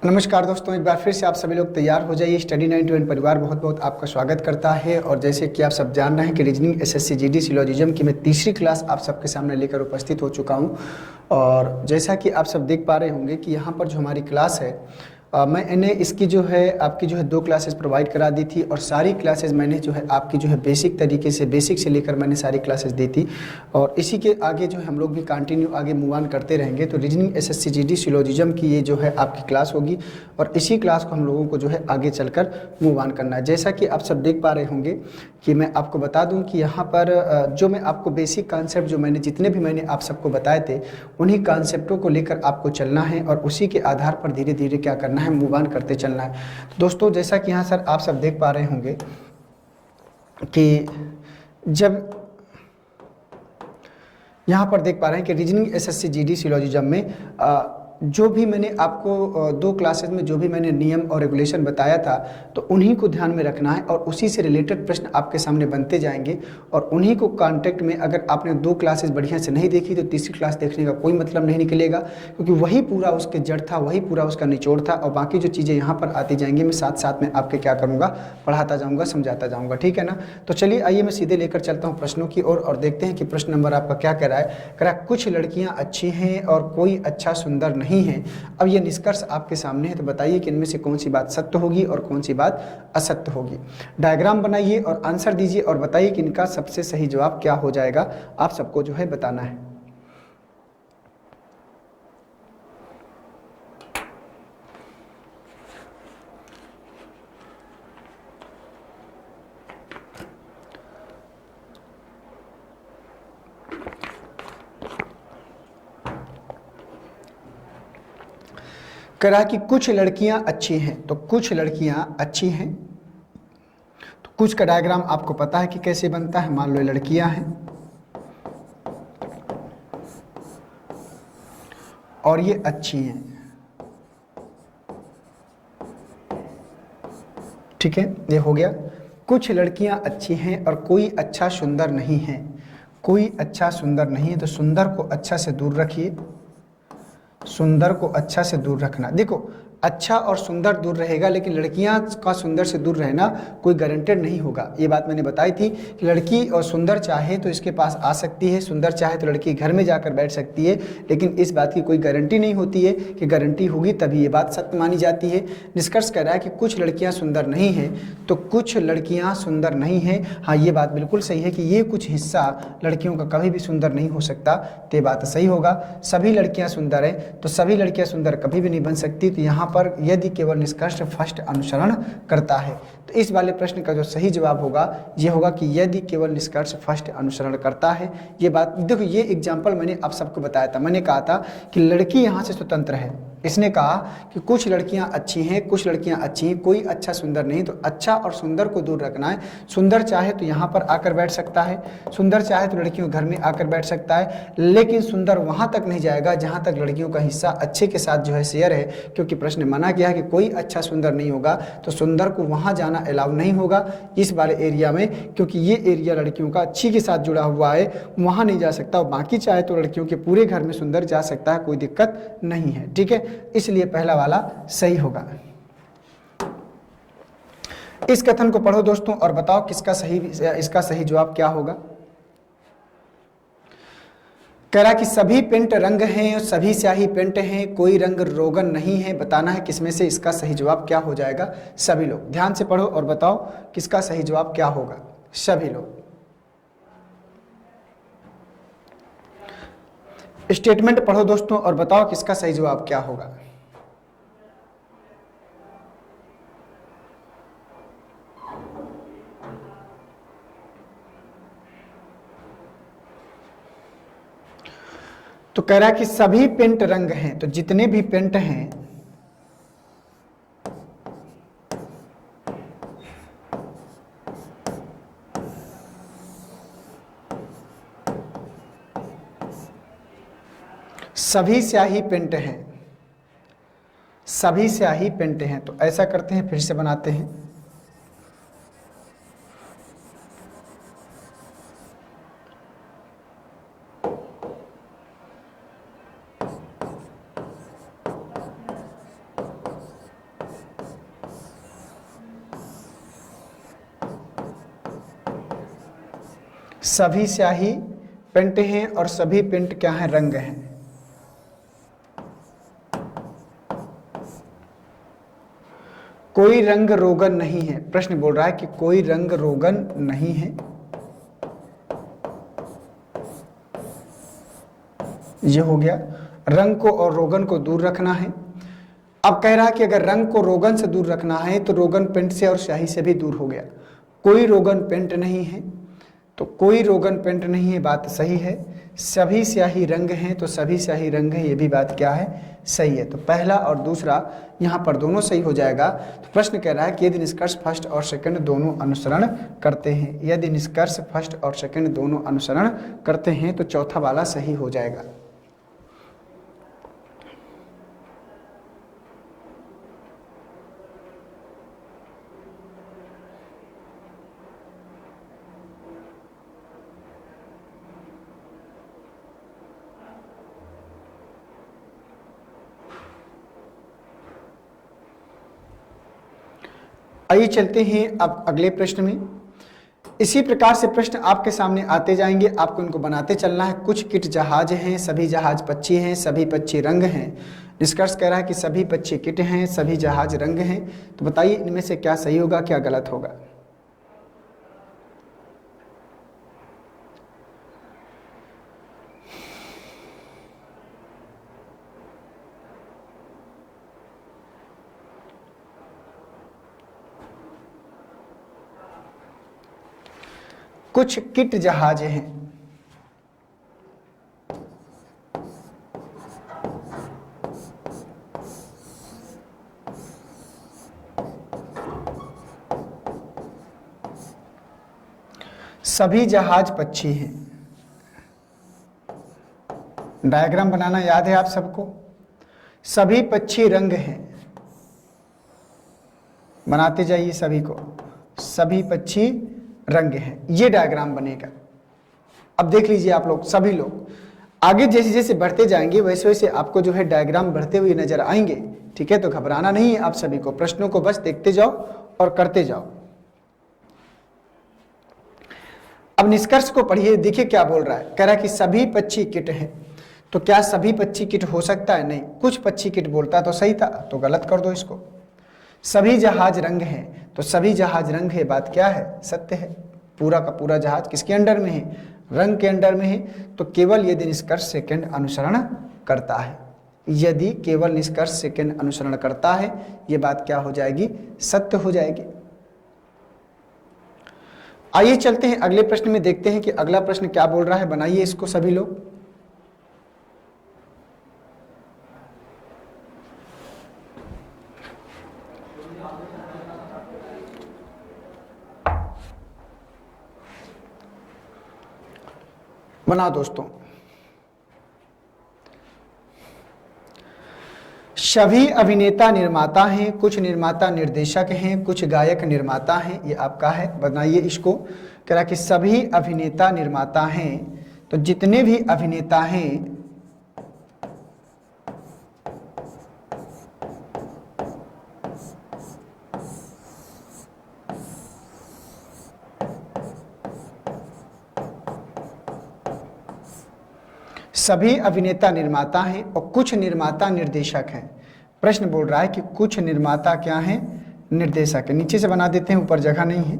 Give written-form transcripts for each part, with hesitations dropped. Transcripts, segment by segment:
नमस्कार दोस्तों, एक बार फिर से आप सभी लोग तैयार हो जाइए। स्टडी 91 परिवार बहुत बहुत आपका स्वागत करता है। और जैसे कि आप सब जान रहे हैं कि रीजनिंग एसएससी जीडी सिलोजिज्म की मैं तीसरी क्लास आप सबके सामने लेकर उपस्थित हो चुका हूं। और जैसा कि आप सब देख पा रहे होंगे कि यहाँ पर जो हमारी क्लास है मैंने इसकी जो है आपकी जो है 2 क्लासेस प्रोवाइड करा दी थी। और सारी क्लासेस मैंने जो है आपकी जो है बेसिक तरीके से बेसिक से लेकर मैंने सारी क्लासेस दी थी। और इसी के आगे जो है हम लोग भी कंटिन्यू आगे मूव ऑन करते रहेंगे। तो रीजनिंग एसएससी जीडी सिलोजिज्म की ये जो है आपकी क्लास होगी और इसी क्लास को हम लोगों को जो है आगे चलकर मूव ऑन करना है। जैसा कि आप सब देख पा रहे होंगे कि मैं आपको बता दूं कि यहाँ पर जो मैं आपको बेसिक कॉन्सेप्ट जो मैंने जितने भी मैंने आप सबको बताए थे उन्हीं कॉन्सेप्टों को लेकर आपको चलना है और उसी के आधार पर धीरे धीरे क्या करना है, मूव ऑन करते चलना है। तो दोस्तों, जैसा कि यहाँ सर आप सब देख पा रहे होंगे कि जब यहाँ पर देख पा रहे हैं कि रीजनिंग एसएससी जीडी सिलोजिज्म में जो भी मैंने आपको 2 क्लासेस में जो भी मैंने नियम और रेगुलेशन बताया था तो उन्हीं को ध्यान में रखना है और उसी से रिलेटेड प्रश्न आपके सामने बनते जाएंगे। और उन्हीं को कांटेक्ट में अगर आपने 2 क्लासेस बढ़िया से नहीं देखी तो तीसरी क्लास देखने का कोई मतलब नहीं निकलेगा, क्योंकि वही पूरा उसके जड़ था, वही पूरा उसका निचोड़ था। और बाकी जो चीज़ें यहाँ पर आती जाएंगी मैं साथ साथ में आपके क्या करूँगा, पढ़ाता जाऊँगा, समझाता जाऊँगा। ठीक है ना। तो चलिए आइए मैं सीधे लेकर चलता हूँ प्रश्नों की ओर और देखते हैं कि प्रश्न नंबर आपका क्या कह रहा है। कह रहा है कुछ लड़कियाँ अच्छी हैं और कोई अच्छा सुंदर नहीं है। अब ये निष्कर्ष आपके सामने है, तो बताइए कि इनमें से कौन सी बात सत्य होगी और कौन सी बात असत्य होगी। डायग्राम बनाइए और आंसर दीजिए और बताइए कि इनका सबसे सही जवाब क्या हो जाएगा, आप सबको जो है बताना है। कह रहा है कि कुछ लड़कियां अच्छी हैं, तो कुछ लड़कियां अच्छी हैं। तो कुछ का डायग्राम आपको पता है कि कैसे बनता है। मान लो ये लड़कियां हैं और ये अच्छी हैं। ठीक है, ये हो गया। कुछ लड़कियां अच्छी हैं और कोई अच्छा सुंदर नहीं है। कोई अच्छा सुंदर नहीं है, तो सुंदर को अच्छा से दूर रखिए। सुंदर को अच्छा से दूर रखना। देखो, अच्छा और सुंदर दूर रहेगा, लेकिन लड़कियां का सुंदर से दूर रहना कोई गारंटेड नहीं होगा। ये बात मैंने बताई थी कि लड़की और सुंदर चाहे तो इसके पास आ सकती है, सुंदर चाहे तो लड़की घर में जाकर बैठ सकती है, लेकिन इस बात की कोई गारंटी नहीं होती है कि गारंटी होगी तभी ये बात सत्य मानी जाती है। निष्कर्ष कह रहा है कि कुछ लड़कियां सुंदर नहीं हैं, तो कुछ लड़कियां सुंदर नहीं हैं। हाँ, ये बात बिल्कुल सही है कि ये कुछ हिस्सा लड़कियों का कभी भी सुंदर नहीं हो सकता, तो ये बात सही होगा। सभी लड़कियां सुंदर हैं, तो सभी लड़कियां सुंदर कभी भी नहीं बन सकती। तो यहाँ पर यदि केवल निष्कर्ष फर्स्ट अनुसरण करता है, तो इस वाले प्रश्न का जो सही जवाब होगा ये होगा कि यदि केवल निष्कर्ष फर्स्ट अनुसरण करता है। ये बात देखो, ये एग्जाम्पल मैंने आप सबको बताया था। मैंने कहा था कि लड़की यहाँ से स्वतंत्र है। इसने कहा कि कुछ लड़कियां अच्छी हैं, कुछ लड़कियां अच्छी हैं, कोई अच्छा सुंदर नहीं। तो अच्छा और सुंदर को दूर रखना है। सुंदर चाहे तो यहाँ पर आकर बैठ सकता है, सुंदर चाहे तो लड़कियों घर में आकर बैठ सकता है, लेकिन सुंदर वहां तक नहीं जाएगा जहां तक लड़कियों का हिस्सा अच्छे के साथ जो है शेयर है। क्योंकि प्रश्न मना किया है कि कोई अच्छा सुंदर नहीं होगा, तो सुंदर को वहां जाना अलाउ नहीं होगा इस वाले एरिया में, क्योंकि ये एरिया लड़कियों का अच्छी के साथ जुड़ा हुआ है, वहां नहीं जा सकता। और बाकी चाहे तो लड़कियों के पूरे घर में सुंदर जा सकता है, कोई दिक्कत नहीं है। ठीक है, इसलिए पहला वाला सही होगा। इस कथन को पढ़ो दोस्तों और बताओ इसका सही जवाब क्या होगा। कह रहा कि सभी पेंट रंग हैं और सभी स्याही पेंट हैं, कोई रंग रोगन नहीं है। बताना है किसमें से इसका सही जवाब क्या हो जाएगा। सभी लोग ध्यान से पढ़ो और बताओ किसका सही जवाब क्या होगा। सभी लोग स्टेटमेंट पढ़ो दोस्तों और बताओ किसका सही जवाब क्या होगा। तो कह रहा है कि सभी पेंट रंग हैं, तो जितने भी पेंट हैं सभी स्याही पेंट हैं, सभी स्याही पेंट हैं। तो ऐसा करते हैं, फिर से बनाते हैं। सभी स्याही पेंट हैं और सभी पेंट क्या हैं, रंग हैं। कोई रंग रोगन नहीं है, प्रश्न बोल रहा है कि कोई रंग रोगन नहीं है। ये हो गया, रंग को और रोगन को दूर रखना है। अब कह रहा है कि अगर रंग को रोगन से दूर रखना है तो रोगन पेंट से और स्याही से भी दूर हो गया। कोई रोगन पेंट नहीं है, तो कोई रोगन पेंट नहीं है, बात सही है। सभी स्याही रंग हैं, तो सभी स्याही रंग हैं, ये भी बात क्या है, सही है। तो पहला और दूसरा यहाँ पर दोनों सही हो जाएगा। तो प्रश्न कह रहा है कि यदि निष्कर्ष फर्स्ट और सेकंड दोनों अनुसरण करते हैं, यदि निष्कर्ष फर्स्ट और सेकंड दोनों अनुसरण करते हैं तो चौथा वाला सही हो जाएगा। आइए चलते हैं अब अगले प्रश्न में। इसी प्रकार से प्रश्न आपके सामने आते जाएंगे, आपको इनको बनाते चलना है। कुछ किट जहाज हैं, सभी जहाज पक्षी हैं, सभी पक्षी रंग हैं। निष्कर्ष कह रहा है कि सभी पक्षी किट हैं, सभी जहाज रंग हैं। तो बताइए इनमें से क्या सही होगा, क्या गलत होगा। कुछ किट जहाज हैं, सभी जहाज पक्षी हैं। डायग्राम बनाना याद है आप सबको। सभी पक्षी रंग हैं, बनाते जाइए सभी को। सभी पक्षी रंग हैं, ये डायग्राम बनेगा। अब देख लीजिए आप लोग, सभी लोग आगे जैसे जैसे बढ़ते जाएंगे वैसे वैसे आपको जो है डायग्राम बढ़ते हुए नजर आएंगे। ठीक है, तो घबराना नहीं है आप सभी को, प्रश्नों को बस देखते जाओ और करते जाओ। अब निष्कर्ष को पढ़िए, देखिए क्या बोल रहा है। कह रहा है कि सभी पक्षी किट हैं, तो क्या सभी पक्षी किट हो सकता है, नहीं। कुछ पक्षी किट बोलता तो सही था, तो गलत कर दो इसको। सभी जहाज रंग हैं, तो सभी जहाज रंग है, बात क्या है, सत्य है। पूरा का पूरा जहाज किसके अंडर में है, रंग के अंडर में है। तो केवल यदि निष्कर्ष सेकंड अनुसरण करता है, यदि केवल निष्कर्ष सेकंड अनुसरण करता है, ये बात क्या हो जाएगी, सत्य हो जाएगी। आइए चलते हैं अगले प्रश्न में, देखते हैं कि अगला प्रश्न क्या बोल रहा है। बनाइए इसको सभी लोग। बनाओ दोस्तों। सभी अभिनेता निर्माता हैं, कुछ निर्माता निर्देशक हैं, कुछ गायक निर्माता हैं, ये आपका है। बनाइए इसको। कह रहा कि सभी अभिनेता निर्माता हैं, तो जितने भी अभिनेता हैं सभी अभिनेता निर्माता हैं और कुछ निर्माता निर्देशक हैं। प्रश्न बोल रहा है कि कुछ निर्माता क्या हैं, निर्देशक है। नीचे से बना देते हैं, ऊपर जगह नहीं है।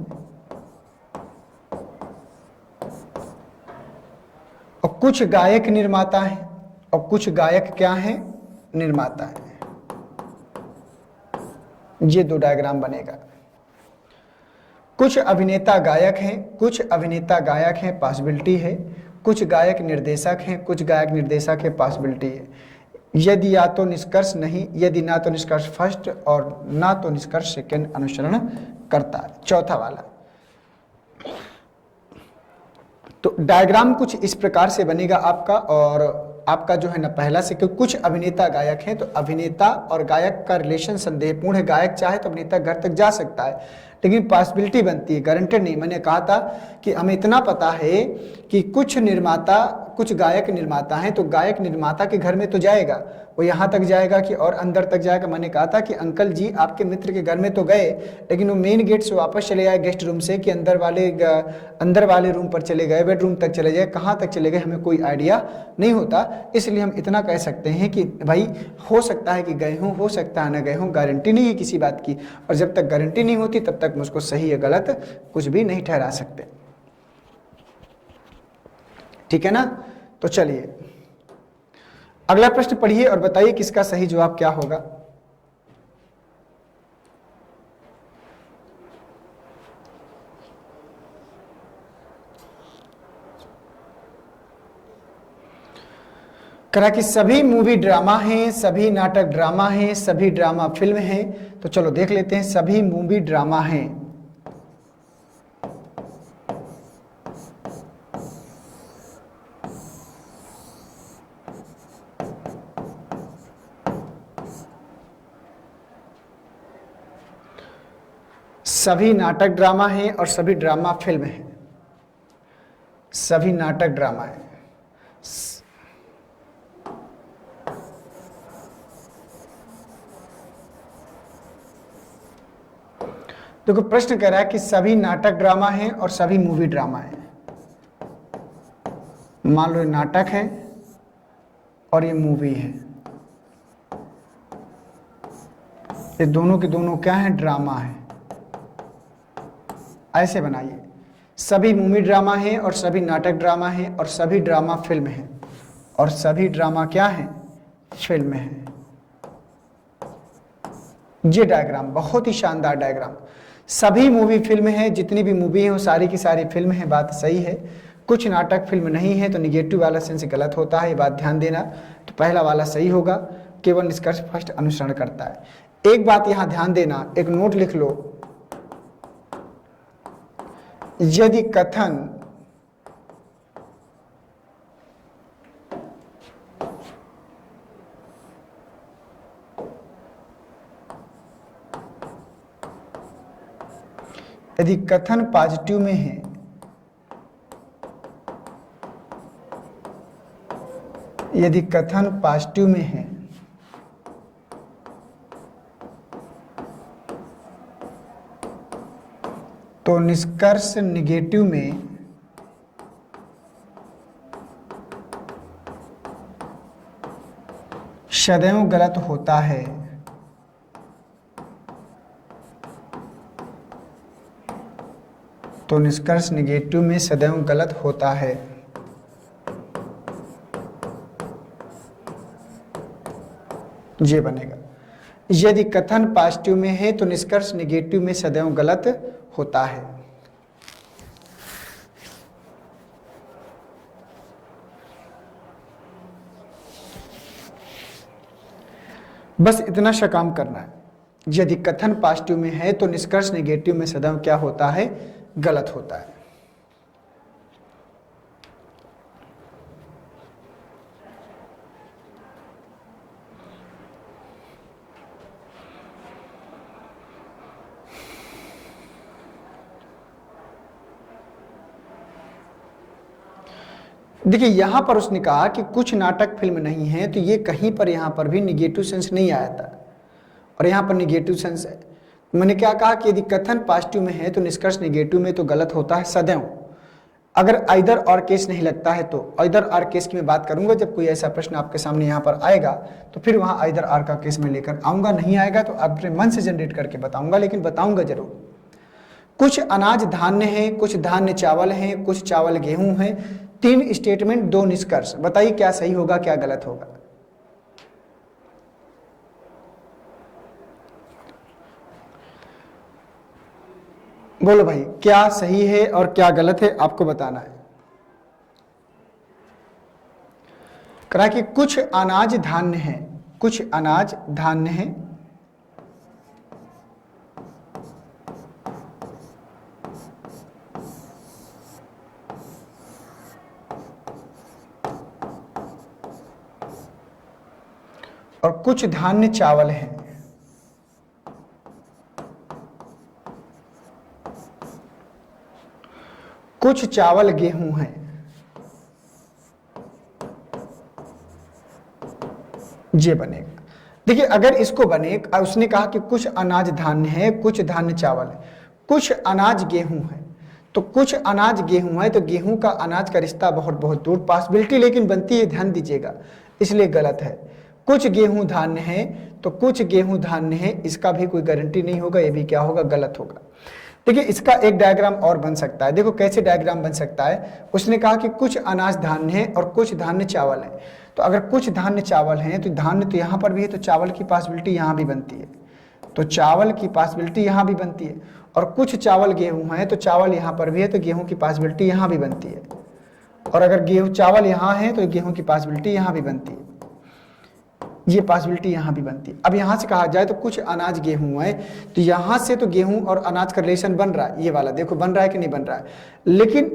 और कुछ गायक निर्माता हैं और कुछ गायक क्या हैं, निर्माता हैं। ये दो डायग्राम बनेगा। कुछ अभिनेता गायक हैं, कुछ अभिनेता गायक हैं, पॉसिबिलिटी है। कुछ गायक निर्देशक हैं, कुछ गायक निर्देशक है, पॉसिबिलिटी है। यदि या तो निष्कर्ष नहीं, यदि ना तो निष्कर्ष फर्स्ट और ना तो निष्कर्ष सेकंड अनुसरण करता है, चौथा वाला। तो डायग्राम कुछ इस प्रकार से बनेगा आपका। और आपका जो है ना पहला से, क्योंकि कुछ अभिनेता गायक हैं, तो अभिनेता और गायक का रिलेशन संदेहपूर्ण है। गायक चाहे तो अभिनेता घर तक जा सकता है, लेकिन पॉसिबिलिटी बनती है, गारंटेड नहीं। मैंने कहा था कि हमें इतना पता है कि कुछ निर्माता कुछ गायक निर्माता हैं, तो गायक निर्माता के घर में तो जाएगा, वो यहाँ तक जाएगा कि और अंदर तक जाएगा। मैंने कहा था कि अंकल जी आपके मित्र के घर में तो गए, लेकिन वो मेन गेट से वापस चले आए गेस्ट रूम से, कि अंदर वाले रूम पर चले गए, बेडरूम तक चले गए, कहाँ तक चले गए हमें कोई आइडिया नहीं होता। इसलिए हम इतना कह सकते हैं कि भाई हो सकता है कि गए हों, हो सकता है न गए हों, गारंटी नहीं है किसी बात की, और जब तक गारंटी नहीं होती तब तक मुझको सही या गलत कुछ भी नहीं ठहरा सकते। ठीक है ना? तो चलिए अगला प्रश्न पढ़िए और बताइए किसका सही जवाब क्या होगा। करा कि सभी मूवी ड्रामा हैं, सभी नाटक ड्रामा हैं, सभी ड्रामा फिल्म हैं। तो चलो देख लेते हैं, सभी मूवी ड्रामा हैं। सभी नाटक ड्रामा हैं और सभी ड्रामा फिल्म हैं। सभी नाटक ड्रामा है। देखो प्रश्न कह रहा है कि सभी नाटक ड्रामा हैं और सभी मूवी ड्रामा हैं। मान लो ये नाटक है और ये मूवी है, ये दोनों के दोनों क्या है? ड्रामा है। ऐसे बनाइए, सभी मूवी ड्रामा है और सभी नाटक ड्रामा है और सभी ड्रामा फिल्म है, और सभी ड्रामा क्या है? फिल्म है। ये डायग्राम बहुत ही शानदार डायग्राम। सभी मूवी फिल्म है, जितनी भी मूवी है वो सारी की सारी फिल्म है, बात सही है। कुछ नाटक फिल्म नहीं है, तो निगेटिव वाला सेंस गलत होता है, ये बात ध्यान देना। तो पहला वाला सही होगा, केवल निष्कर्ष फर्स्ट अनुसरण करता है। एक बात यहां ध्यान देना, एक नोट लिख लो, यदि कथन पॉजिटिव में है, यदि कथन पॉजिटिव में है तो निष्कर्ष निगेटिव में सदैव गलत होता है। तो निष्कर्ष निगेटिव में सदैव गलत होता है। ये बनेगा, यदि कथन पॉजिटिव में है तो निष्कर्ष निगेटिव में सदैव गलत होता है। बस इतना सा काम करना है, यदि कथन पॉजिटिव में है तो निष्कर्ष निगेटिव में सदैव क्या होता है? गलत होता है। देखिए यहां पर उसने कहा कि कुछ नाटक फिल्म नहीं है, तो ये कहीं पर यहां पर भी निगेटिव सेंस नहीं आया था, और यहां पर निगेटिव सेंस है। मैंने क्या कहा कि यदि कथन पॉजिटिव में है तो निष्कर्ष निगेटिव में तो गलत होता है सदैव। अगर आइदर और केस नहीं लगता है तो आइदर और केस की मैं बात करूंगा जब कोई ऐसा प्रश्न आपके सामने यहाँ पर आएगा, तो फिर वहाँ आइदर और का केस में लेकर आऊंगा। नहीं आएगा तो अपने मन से जनरेट करके बताऊंगा, लेकिन बताऊंगा जरूर। कुछ अनाज धान्य है, कुछ धान्य चावल है, कुछ चावल गेहूं है। 3 स्टेटमेंट 2 निष्कर्ष, बताइए क्या सही होगा क्या गलत होगा? बोलो भाई, क्या सही है और क्या गलत है आपको बताना है। करा कि कुछ अनाज धान्य है, कुछ अनाज धान्य है, और कुछ धान्य चावल है। कुछ चावल गेहूं है। ये बनेगा। देखिए अगर इसको बने, उसने कहा कि कुछ अनाज धान्य है, कुछ धान्य चावल है, कुछ अनाज गेहूं है, तो कुछ अनाज गेहूं है तो गेहूं का अनाज का रिश्ता बहुत बहुत दूर, पॉसिबिलिटी लेकिन बनती है, ध्यान दीजिएगा, इसलिए गलत है। कुछ गेहूं धान्य है तो कुछ गेहूं धान्य है, इसका भी कोई गारंटी नहीं होगा, ये भी क्या होगा, गलत होगा। देखिए इसका एक डायग्राम और बन सकता है, देखो कैसे डायग्राम बन सकता है। उसने कहा कि कुछ अनाज धान्य है और कुछ धान्य चावल है, तो अगर कुछ धान्य चावल हैं तो धान्य तो यहाँ पर भी है, तो चावल की पॉसिबिलिटी यहाँ भी बनती है, तो चावल की पॉसिबिलिटी यहाँ भी बनती है। और कुछ चावल गेहूं है तो चावल यहाँ पर भी है, तो गेहूं की पॉसिबिलिटी यहाँ भी बनती है। और अगर गेहूं चावल यहाँ है तो गेहूं की पॉसिबिलिटी यहाँ भी बनती है, ये पॉसिबिलिटी यहाँ भी बनती है। अब यहाँ से कहा जाए तो कुछ अनाज गेहूं है, तो यहाँ से तो गेहूं और अनाज का रिलेशन बन रहा है, ये वाला देखो बन रहा है कि नहीं बन रहा है, लेकिन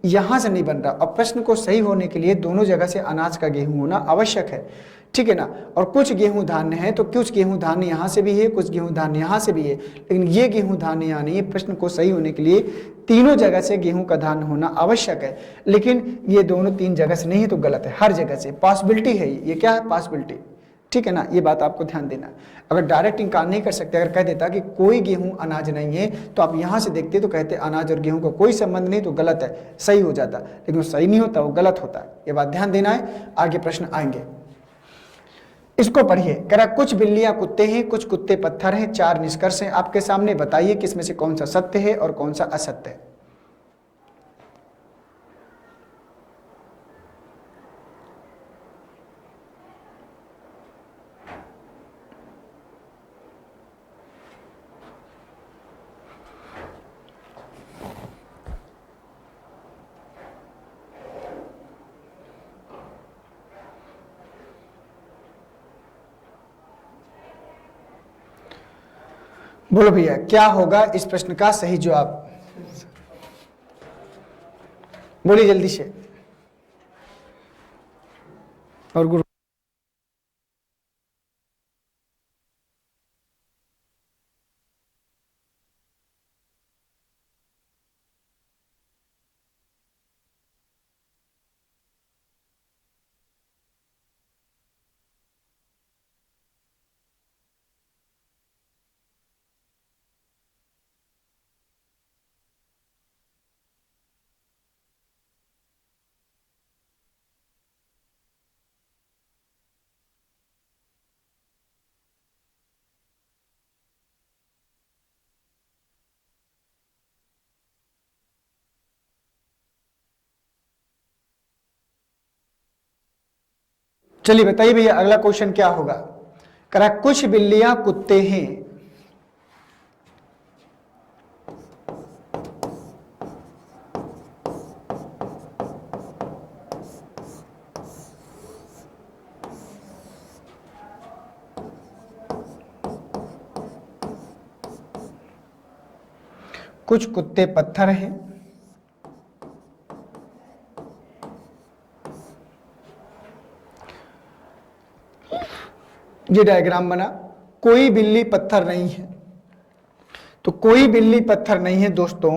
यहाँ से नहीं बन रहा। अब प्रश्न को सही होने के लिए दोनों जगह से अनाज का गेहूं होना आवश्यक है, ठीक है ना। और कुछ गेहूं धान्य है तो कुछ गेहूं धान्य यहाँ से भी है, कुछ गेहूं धान्य यहाँ से भी है, लेकिन ये गेहूं धान्य यहाँ नहीं है। प्रश्न को सही होने के लिए तीनों जगह से गेहूं का धान्य होना आवश्यक है, लेकिन ये दोनों तीन जगह से नहीं है तो गलत है, हर जगह से पॉसिबिलिटी है, ये क्या है, पॉसिबिलिटी, ठीक है ना, ये बात आपको ध्यान देना है। अगर डायरेक्ट इनकार नहीं कर सकते, अगर कह देता कि कोई गेहूं अनाज नहीं है, तो आप यहां से देखते तो कहते अनाज और गेहूं का कोई संबंध नहीं, तो गलत है, सही हो जाता, लेकिन वो सही नहीं होता, वो गलत होता है, ये बात ध्यान देना है। आगे प्रश्न आएंगे, इसको पढ़िए। कह रहा कुछ बिल्लियां कुत्ते हैं, कुछ कुत्ते पत्थर हैं, 4 निष्कर्ष हैं आपके सामने, बताइए किसमें से कौन सा सत्य है और कौन सा असत्य है। बोलो भैया क्या होगा इस प्रश्न का सही जवाब, बोलिए जल्दी से। और गुरु चलिए बताइए भैया अगला क्वेश्चन क्या होगा। करा कुछ बिल्लियां कुत्ते हैं, कुछ कुत्ते पत्थर हैं, ये डायग्राम बना, कोई बिल्ली पत्थर नहीं है, तो कोई बिल्ली पत्थर नहीं है दोस्तों।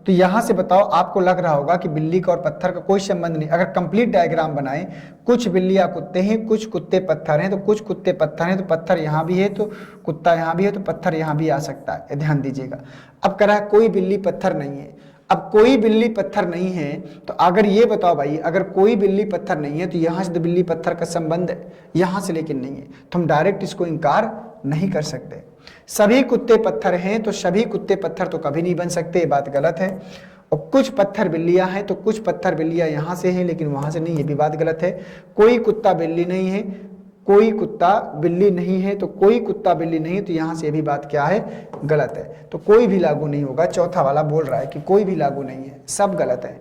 तो यहां से बताओ, आपको लग रहा होगा कि बिल्ली का और पत्थर का कोई संबंध नहीं। अगर कंप्लीट डायग्राम बनाए, कुछ बिल्लियां कुत्ते हैं, कुछ कुत्ते पत्थर हैं, तो कुछ कुत्ते पत्थर हैं तो पत्थर यहां भी है, तो कुत्ता यहां भी है, तो पत्थर यहां भी आ सकता है, ध्यान दीजिएगा। अब कह रहा है कोई बिल्ली पत्थर नहीं है। अब कोई बिल्ली पत्थर नहीं है तो अगर ये बताओ भाई, अगर कोई बिल्ली पत्थर नहीं है तो यहां से तो बिल्ली पत्थर का संबंध है, यहां से लेकिन नहीं है, तो हम डायरेक्ट इसको इनकार नहीं कर सकते। सभी कुत्ते पत्थर हैं तो सभी कुत्ते पत्थर तो कभी नहीं बन सकते, ये बात गलत है। और कुछ पत्थर बिल्लियां हैं तो कुछ पत्थर बिल्लियां यहां से हैं लेकिन वहां से नहीं, ये भी बात गलत है। कोई कुत्ता बिल्ली नहीं है, कोई कुत्ता बिल्ली नहीं है, तो कोई कुत्ता बिल्ली नहीं, तो यहां से ये भी बात क्या है, गलत है। तो कोई भी लागू नहीं होगा, चौथा वाला बोल रहा है कि कोई भी लागू नहीं है, सब गलत है।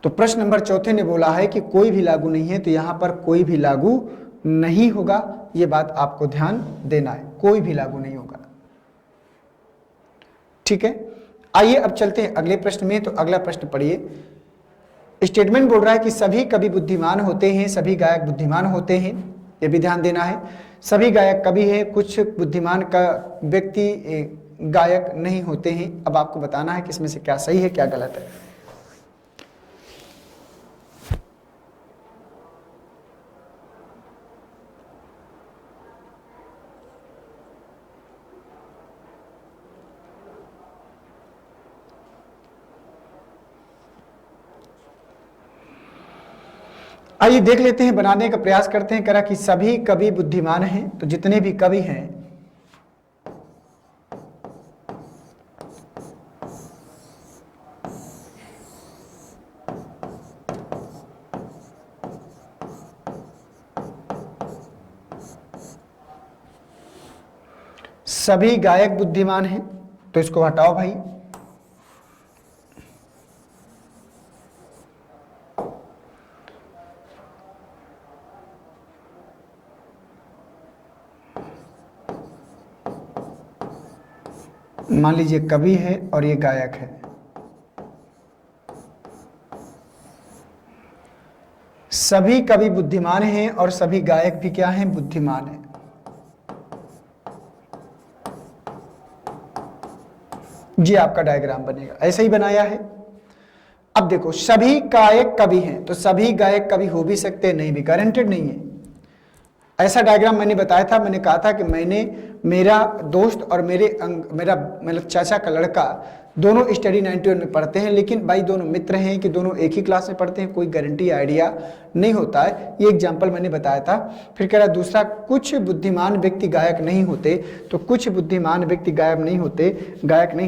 तो प्रश्न नंबर चौथे ने बोला है कि कोई भी लागू नहीं है, तो यहां पर कोई भी लागू नहीं होगा, यह बात आपको ध्यान देना है, कोई भी लागू नहीं होगा, ठीक है। आइए अब चलते हैं अगले प्रश्न में। तो अगला प्रश्न पढ़िए। स्टेटमेंट बोल रहा है कि सभी कवि बुद्धिमान होते हैं, सभी गायक बुद्धिमान होते हैं, यह भी ध्यान देना है। सभी गायक कवि है, कुछ बुद्धिमान का व्यक्ति गायक नहीं होते हैं। अब आपको बताना है कि इसमें से क्या सही है क्या गलत है। आइए देख लेते हैं, बनाने का प्रयास करते हैं। करा कि सभी कवि बुद्धिमान हैं, तो जितने भी कवि हैं सभी गायक बुद्धिमान हैं, तो इसको हटाओ भाई। मान लीजिए कवि है और ये गायक है। सभी कवि बुद्धिमान हैं और सभी गायक भी क्या हैं? बुद्धिमान हैं। जी आपका डायग्राम बनेगा, ऐसे ही बनाया है। अब देखो, सभी गायक कवि हैं, तो सभी गायक कवि हो भी सकते हैं, नहीं भी, गारंटेड नहीं है। ऐसा डायग्राम मैंने बताया था, मैंने कहा था कि मेरा दोस्त और मेरा चाचा का लड़का दोनों स्टडी 91 में पढ़ते हैं, लेकिन भाई दोनों मित्र हैं कि दोनों एक ही क्लास में पढ़ते हैं, कोई गारंटी आइडिया नहीं होता है। ये एग्जाम्पल मैंने बताया था। फिर कह रहा दूसरा, कुछ बुद्धिमान व्यक्ति गायक नहीं होते, तो कुछ बुद्धिमान व्यक्ति गायक नहीं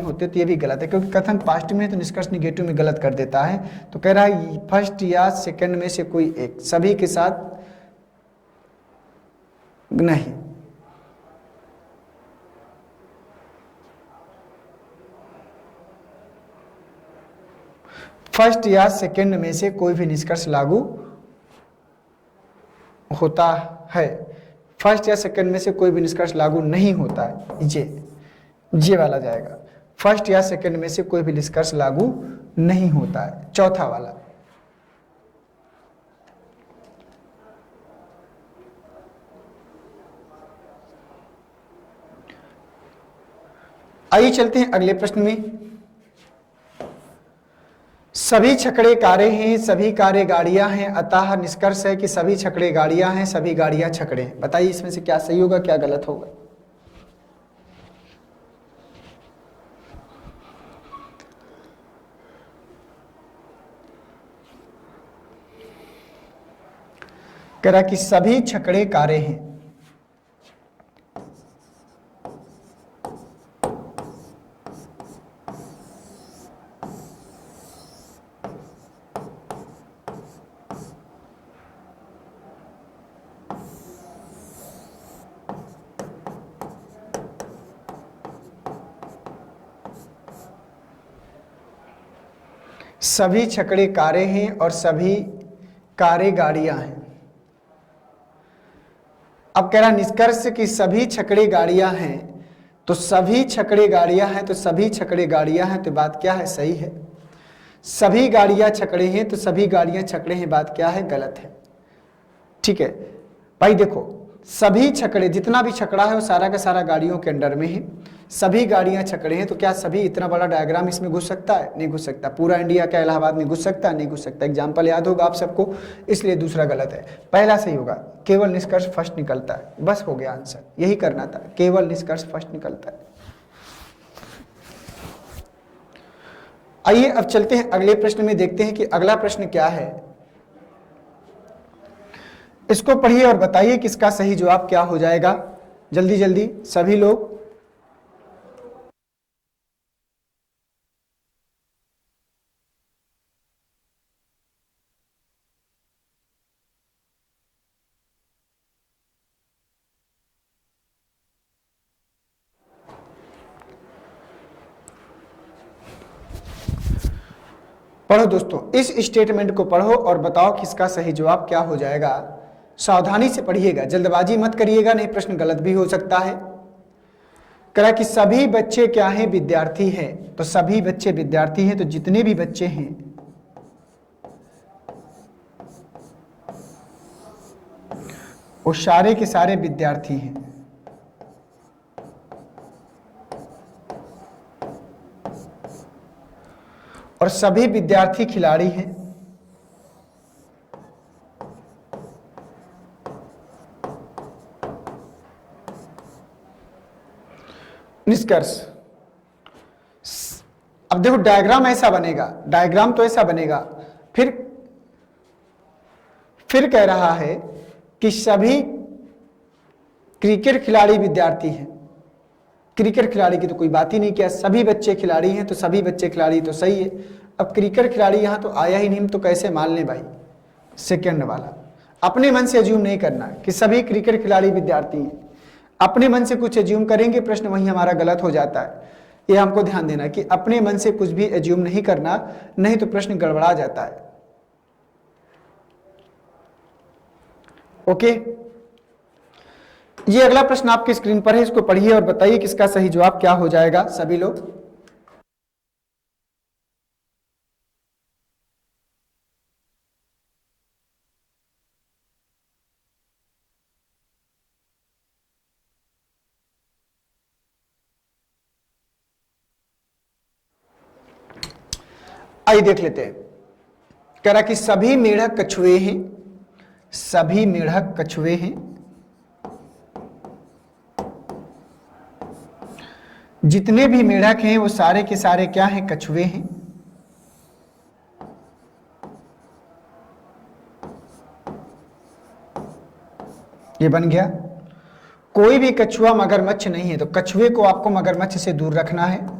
होते, तो ये भी गलत है, क्योंकि कथन पास्ट में है तो निष्कर्ष निगेटिव में गलत कर देता है। तो कह रहा है फर्स्ट या सेकेंड में से कोई एक, सभी के साथ नहीं। फर्स्ट या सेकंड में से कोई भी निष्कर्ष लागू होता है, फर्स्ट या सेकंड में से कोई भी निष्कर्ष लागू नहीं होता है। ये वाला जाएगा, फर्स्ट या सेकंड में से कोई भी निष्कर्ष लागू नहीं होता है, चौथा वाला। आइए चलते हैं अगले प्रश्न में। सभी छकड़े कारें हैं, सभी कारें गाड़ियां हैं, अतः निष्कर्ष है कि सभी छकड़े गाड़ियां हैं, सभी गाड़ियां छकड़े हैं। बताइए इसमें से क्या सही होगा, क्या गलत होगा? कह रहा कि सभी छकड़े कारें हैं, सभी छकड़े कारें हैं और सभी कारें गाड़ियां हैं। अब कह रहा निष्कर्ष कि सभी छकड़े गाड़ियां हैं, तो सभी छकड़े गाड़ियां हैं, तो सभी छकड़े गाड़ियां हैं, तो बात क्या है? सही है। सभी गाड़ियां छकड़े हैं, तो सभी गाड़ियां छकड़े हैं, बात क्या है? गलत है। ठीक है भाई, देखो सभी छकड़े, जितना भी छकड़ा है वो सारा का सारा गाड़ियों के अंडर में है। सभी गाड़ियां छकड़े हैं, तो क्या सभी इतना बड़ा डायग्राम इसमें घुस सकता है? नहीं घुस सकता। पूरा इंडिया क्या इलाहाबाद में घुस सकता है? नहीं घुस सकता। एग्जाम्पल याद होगा आप सबको, इसलिए दूसरा गलत है, पहला सही होगा। केवल निष्कर्ष फर्स्ट निकलता है, बस हो गया आंसर, यही करना था, केवल निष्कर्ष फर्स्ट निकलता है। आइए अब चलते हैं अगले प्रश्न में, देखते हैं कि अगला प्रश्न क्या है। इसको पढ़िए और बताइए कि इसका सही जवाब क्या हो जाएगा। जल्दी जल्दी सभी लोग। पढ़ो दोस्तों, इस स्टेटमेंट को पढ़ो और बताओ कि इसका सही जवाब क्या हो जाएगा। सावधानी से पढ़िएगा, जल्दबाजी मत करिएगा, नहीं प्रश्न गलत भी हो सकता है। कहा कि सभी बच्चे क्या हैं? विद्यार्थी हैं। तो सभी बच्चे विद्यार्थी हैं, तो जितने भी बच्चे हैं वो सारे के सारे विद्यार्थी हैं। और सभी विद्यार्थी खिलाड़ी हैं। निष्कर्ष, अब देखो डायग्राम ऐसा बनेगा, डायग्राम तो ऐसा बनेगा, फिर कह रहा है कि सभी क्रिकेट खिलाड़ी विद्यार्थी हैं। क्रिकेट खिलाड़ी की तो कोई बात ही नहीं किया, सभी बच्चे खिलाड़ी हैं, तो सभी बच्चे खिलाड़ी तो सही है। अब क्रिकेट खिलाड़ी यहां तो आया ही नहीं, तो कैसे मान लें भाई? सेकंड वाला अपने मन से एज्यूम नहीं करना कि सभी क्रिकेट खिलाड़ी विद्यार्थी हैं। अपने मन से कुछ एज्यूम करेंगे, प्रश्न वही हमारा गलत हो जाता है। ये हमको ध्यान देना कि अपने मन से कुछ भी एज्यूम नहीं करना, नहीं तो प्रश्न गड़बड़ा जाता है। ओके, ये अगला प्रश्न आपकी स्क्रीन पर है, इसको पढ़िए और बताइए कि इसका सही जवाब क्या हो जाएगा सभी लोग। आइए देख लेते हैं। कह रहा कि सभी मेढक कछुए हैं, सभी मेढक कछुए हैं, जितने भी मेढक हैं वो सारे के सारे क्या हैं? कछुए हैं। ये बन गया। कोई भी कछुआ मगरमच्छ नहीं है, तो कछुए को आपको मगरमच्छ से दूर रखना है।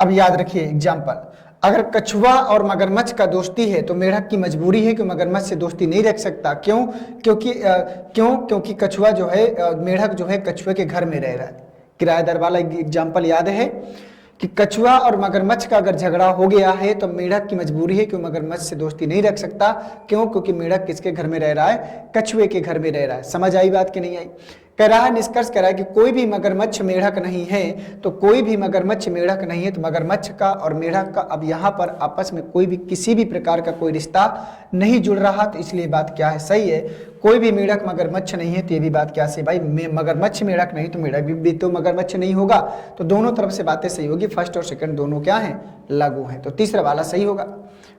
अब याद रखिए एग्जाम्पल, अगर कछुआ और मगरमच्छ का दोस्ती है तो मेढक की मजबूरी है कि मगरमच्छ से दोस्ती नहीं रख सकता। क्यों? क्योंकि कछुआ जो है, मेढक जो है कछुए के घर में रह रहा है। किराएदार वाला एग्जाम्पल याद है कि कछुआ और मगरमच्छ का अगर झगड़ा हो गया है तो मेढक की मजबूरी है कि मगरमच्छ से दोस्ती नहीं रख सकता। क्यों? क्योंकि मेढक किसके घर में रह रहा है? कछुए के घर में रह रहा है। समझ आई बात कि नहीं आई? कह रहा है, निष्कर्ष कह रहा है कि कोई भी मगरमच्छ मेढक नहीं है, तो कोई भी मगरमच्छ मेढक नहीं है, तो मगरमच्छ का और मेढक का अब यहाँ पर आपस में कोई भी किसी भी प्रकार का कोई रिश्ता नहीं जुड़ रहा, तो इसलिए बात क्या है? सही है। कोई भी मेढक मगरमच्छ नहीं है, तो ये भी बात क्या से भाई? मगरमच्छ मेढक नहीं तो मेढक भी तो मगरमच्छ नहीं होगा। तो दोनों तरफ से बातें सही होगी। फर्स्ट और सेकंड दोनों क्या है? लागू हैं, तो तीसरा वाला सही होगा।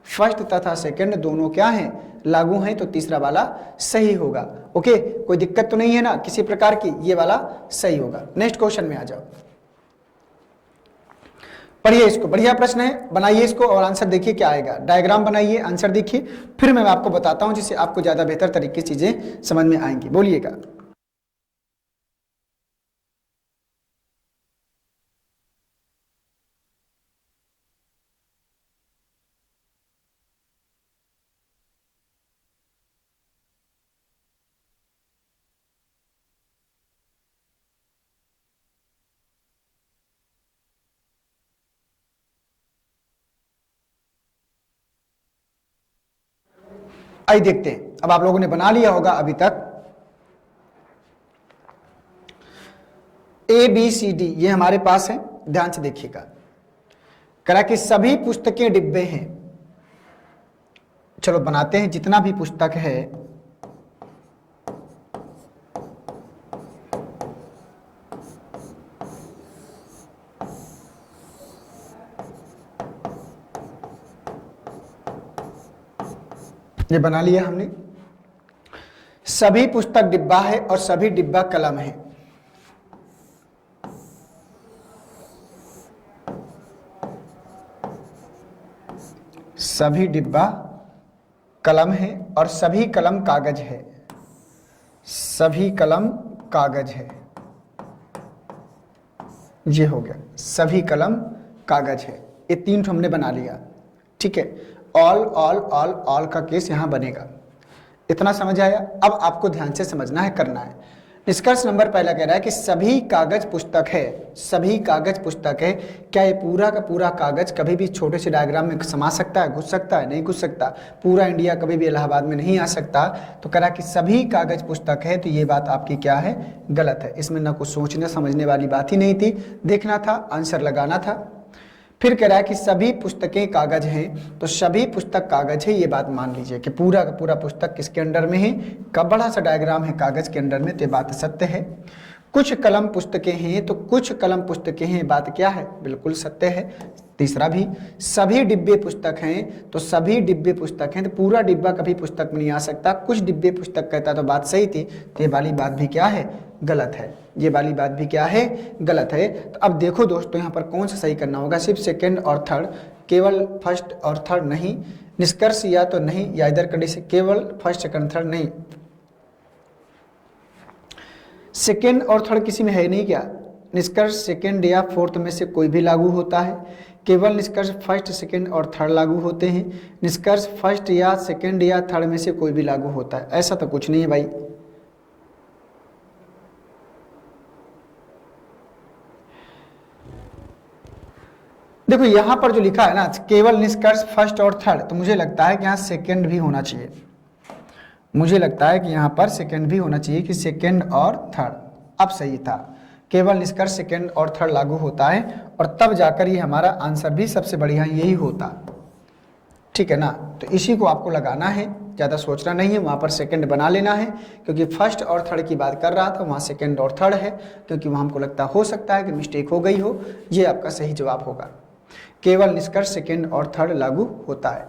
फर्स्ट तथा सेकंड दोनों क्या हैं? लागू हैं, तो तीसरा वाला सही होगा। ओके, कोई दिक्कत तो नहीं है ना किसी प्रकार की? ये वाला सही होगा। नेक्स्ट क्वेश्चन में आ जाओ, पढ़िए इसको, बढ़िया प्रश्न है, बनाइए इसको और आंसर देखिए क्या आएगा। डायग्राम बनाइए, आंसर देखिए, फिर मैं आपको बताता हूं जिससे आपको ज्यादा बेहतर तरीके से चीजें समझ में आएंगी। बोलिएगा। आइए देखते हैं। अब आप लोगों ने बना लिया होगा अभी तक ABCD, ये हमारे पास है, ध्यान से देखिएगा। करा कि सभी पुस्तकें डिब्बे हैं। चलो बनाते हैं, जितना भी पुस्तक है ये बना लिया हमने। सभी पुस्तक डिब्बा है और सभी डिब्बा कलम है। सभी डिब्बा कलम है और सभी कलम कागज है। सभी कलम कागज है, ये हो गया। सभी कलम कागज है, ये तीन हमने बना लिया। ठीक है, ऑल ऑल ऑल ऑल का केस यहां बनेगा। इतना समझ आया? अब आपको ध्यान से समझना है, करना है। निष्कर्ष नंबर पहला कह रहा है कि सभी कागज पुस्तक है। सभी कागज पुस्तक है। क्या ये पूरा का पूरा कागज कभी भी छोटे से डायग्राम में समा सकता है? घुस सकता है? नहीं घुस सकता। पूरा इंडिया कभी भी इलाहाबाद में नहीं आ सकता। तो कह रहा कि सभी कागज पुस्तक है, तो ये बात आपकी क्या है? गलत है। इसमें ना कुछ सोचने समझने वाली बात ही नहीं थी, देखना था, आंसर लगाना था। फिर कह रहा है कि सभी पुस्तकें कागज हैं, तो सभी पुस्तक कागज है, ये बात मान लीजिए कि पूरा का पूरा पुस्तक किसके अंडर में है? का बड़ा सा डायग्राम है कागज के अंडर में, तो बात सत्य है। कुछ कलम पुस्तकें हैं, तो कुछ कलम पुस्तकें हैं, बात क्या है? बिल्कुल सत्य है। तीसरा भी, सभी डिब्बे पुस्तक हैं, तो सभी डिब्बे पुस्तक हैं, तो पूरा डिब्बा कभी पुस्तक में नहीं आ सकता। कुछ डिब्बे पुस्तक कहता तो बात सही थी, तो ये वाली बात भी क्या है? गलत है। ये वाली बात भी क्या है? गलत है। तो अब देखो दोस्तों, यहाँ पर कौन सा सही करना होगा? सिर्फ सेकंड और थर्ड केवल फर्स्ट और थर्ड नहीं, निष्कर्ष या तो नहीं या इधर कंडीशन, केवल फर्स्ट सेकंड थर्ड नहीं, सेकंड और थर्ड किसी में है नहीं क्या? निष्कर्ष सेकंड या फोर्थ में से कोई भी लागू होता है, केवल निष्कर्ष फर्स्ट सेकंड और थर्ड लागू होते हैं, निष्कर्ष फर्स्ट या सेकंड या थर्ड में से कोई भी लागू होता है, ऐसा तो कुछ नहीं है भाई। देखो यहां पर जो लिखा है ना केवल निष्कर्ष फर्स्ट और थर्ड, तो मुझे लगता है कि यहाँ सेकंड भी होना चाहिए, मुझे लगता है कि यहाँ पर सेकंड भी होना चाहिए कि सेकंड और थर्ड। अब सही था, केवल निष्कर्ष सेकंड और थर्ड लागू होता है और तब जाकर ये हमारा आंसर भी सबसे बढ़िया यही होता, ठीक है ना। तो इसी को आपको लगाना है, ज़्यादा सोचना नहीं है, वहाँ पर सेकंड बना लेना है, क्योंकि फर्स्ट और थर्ड की बात कर रहा था, वहाँ सेकंड और थर्ड है, क्योंकि वहाँ हमको लगता हो सकता है कि मिस्टेक हो गई हो। ये आपका सही जवाब होगा, केवल निष्कर्ष सेकंड और थर्ड लागू होता है।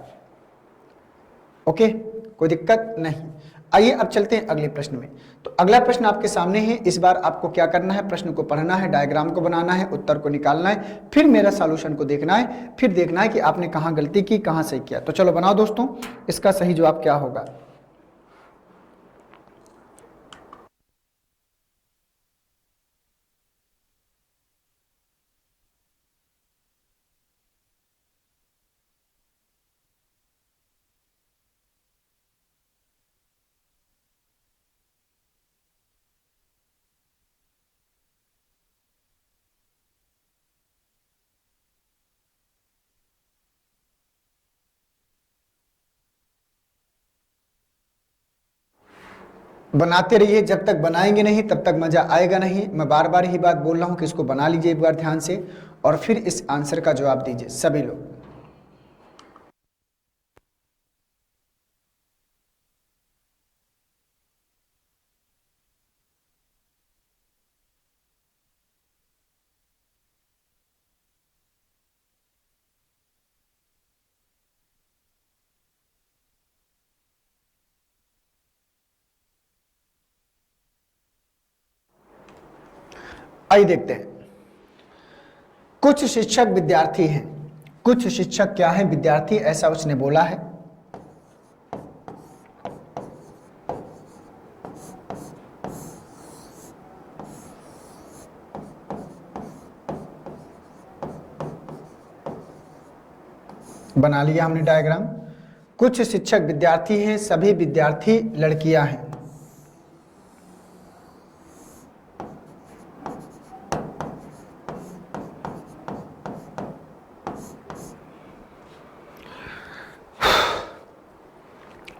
ओके, कोई दिक्कत नहीं। आइए अब चलते हैं अगले प्रश्न में। तो अगला प्रश्न आपके सामने है, इस बार आपको क्या करना है, प्रश्न को पढ़ना है, डायग्राम को बनाना है, उत्तर को निकालना है, फिर मेरा सॉल्यूशन को देखना है, फिर देखना है कि आपने कहाँ गलती की, कहाँ सही किया। तो चलो बनाओ दोस्तों, इसका सही जवाब क्या होगा। बनाते रहिए, जब तक बनाएंगे नहीं तब तक मजा आएगा नहीं। मैं बार बार ही बात बोल रहा हूं कि इसको बना लीजिए एक बार ध्यान से, और फिर इस आंसर का जवाब दीजिए सभी लोग। आइए देखते हैं। कुछ शिक्षक विद्यार्थी हैं, कुछ शिक्षक क्या है, विद्यार्थी, ऐसा उसने बोला है। बना लिया हमने डायग्राम। कुछ शिक्षक विद्यार्थी हैं, सभी विद्यार्थी लड़कियां हैं।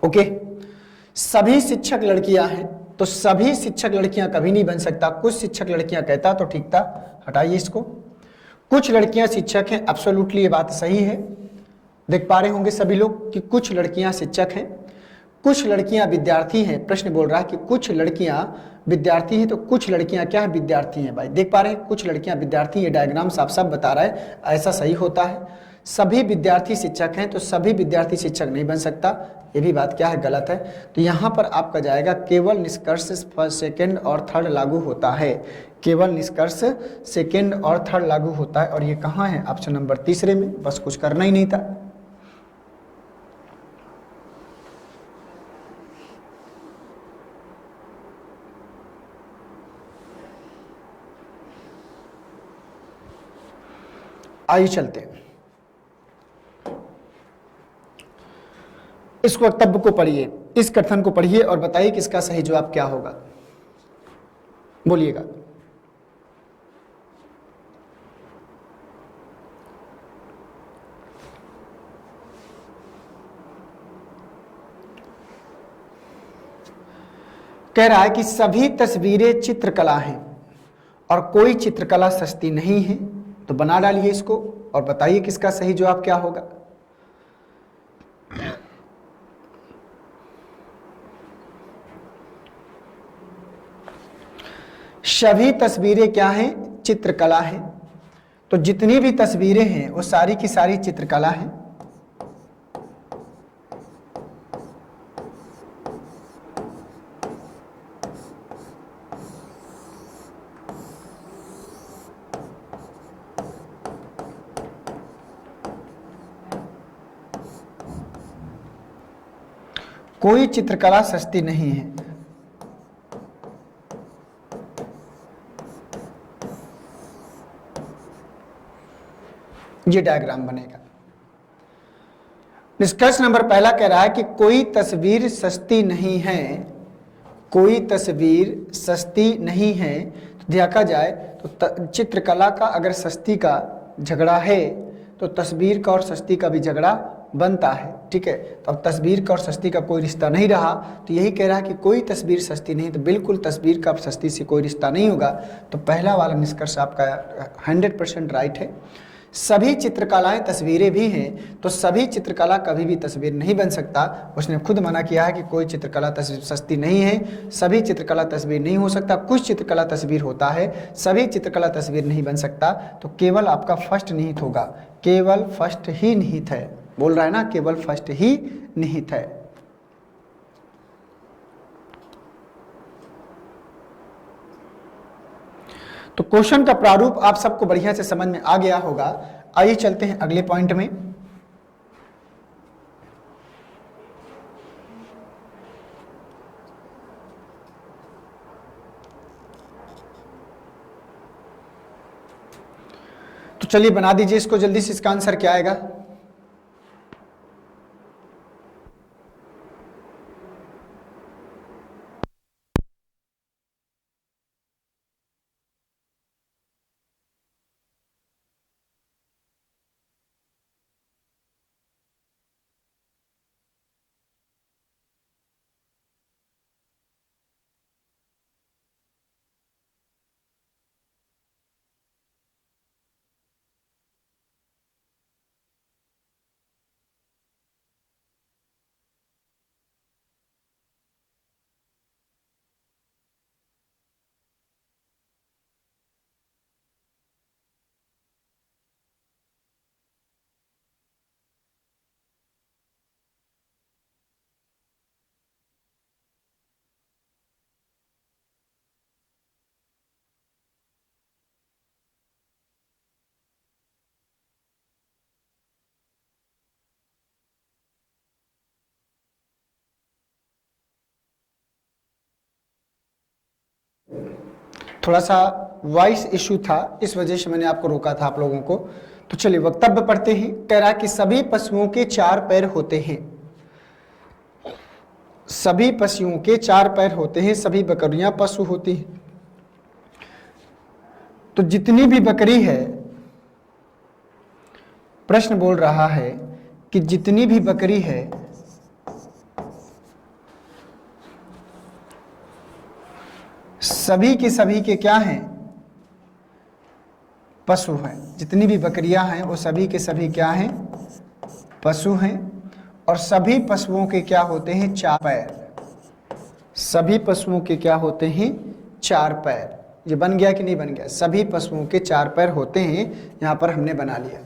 ओके, सभी शिक्षक लड़कियां हैं, तो सभी शिक्षक लड़कियां कभी नहीं बन सकता, कुछ शिक्षक लड़कियां कहता तो ठीक था, हटाइए इसको। कुछ लड़कियां शिक्षक हैं, एब्सोल्युटली ये बात सही है। देख पा रहे होंगे सभी लोग कि कुछ लड़कियां शिक्षक हैं, कुछ लड़कियां विद्यार्थी हैं। प्रश्न बोल रहा है कि कुछ लड़कियां विद्यार्थी हैं, तो कुछ लड़कियां क्या है, विद्यार्थी हैं। भाई देख पा रहे हैं, कुछ लड़कियां विद्यार्थी, ये डायग्राम साफ साफ बता रहा है, ऐसा सही होता है। सभी विद्यार्थी शिक्षक हैं, तो सभी विद्यार्थी शिक्षक नहीं बन सकता, ये भी बात क्या है, गलत है। तो यहाँ पर आपका जाएगा केवल निष्कर्ष सेकंड और थर्ड लागू होता है, केवल निष्कर्ष सेकंड और थर्ड लागू होता है। और ये कहाँ है, ऑप्शन नंबर तीसरे में, बस कुछ करना ही नहीं था। आइए चलते हैं, इस वक्तव्य को पढ़िए, इस कथन को पढ़िए और बताइए कि इसका सही जवाब क्या होगा, बोलिएगा। कह रहा है कि सभी तस्वीरें चित्रकला हैं और कोई चित्रकला सस्ती नहीं है। तो बना डालिए इसको और बताइए कि इसका सही जवाब क्या होगा। सभी तस्वीरें क्या हैं, चित्रकला है। तो जितनी भी तस्वीरें हैं वो सारी की सारी चित्रकला है। कोई चित्रकला सस्ती नहीं है। ये डायग्राम बनेगा। निष्कर्ष नंबर पहला कह रहा है कि कोई तस्वीर सस्ती नहीं है, कोई तस्वीर सस्ती नहीं है। तो देखा जाए तो चित्रकला का अगर सस्ती का झगड़ा है तो तस्वीर का और सस्ती का भी झगड़ा बनता है, ठीक है। तो अब तस्वीर का और सस्ती का कोई रिश्ता नहीं रहा, तो यही कह रहा है कि कोई तस्वीर सस्ती नहीं, तो बिल्कुल तस्वीर का सस्ती से कोई रिश्ता नहीं होगा। तो पहला वाला निष्कर्ष आपका 100% राइट है। सभी चित्रकलाएं तस्वीरें भी हैं, तो सभी चित्रकला कभी भी तस्वीर नहीं बन सकता। उसने खुद मना किया है कि कोई चित्रकला तस्वीर सस्ती नहीं है, सभी चित्रकला तस्वीर नहीं हो सकता, कुछ चित्रकला तस्वीर होता है, सभी चित्रकला तस्वीर नहीं बन सकता। तो केवल आपका फर्स्ट निहित होगा, केवल फर्स्ट ही निहित है, बोल रहा है ना, केवल फर्स्ट ही निहित है। तो क्वेश्चन का प्रारूप आप सबको बढ़िया से समझ में आ गया होगा। आइए चलते हैं अगले पॉइंट में। तो चलिए बना दीजिए इसको जल्दी से, इसका आंसर क्या आएगा। थोड़ा सा वॉइस इशू था, इस वजह से मैंने आपको रोका था आप लोगों को। तो चलिए वक्तव्य पढ़ते हैं। कह रहा कि सभी पशुओं के 4 पैर होते हैं, सभी पशुओं के 4 पैर होते हैं, सभी बकरियां पशु होती हैं। तो जितनी भी बकरी है, प्रश्न बोल रहा है कि जितनी भी बकरी है सभी के क्या हैं, पशु हैं। जितनी भी बकरियां हैं वो सभी के सभी क्या हैं, पशु हैं। और सभी पशुओं के क्या होते हैं, 4 पैर। सभी पशुओं के क्या होते हैं, 4 पैर। ये बन गया कि नहीं बन गया, सभी पशुओं के 4 पैर होते हैं, यहां पर हमने बना लिया।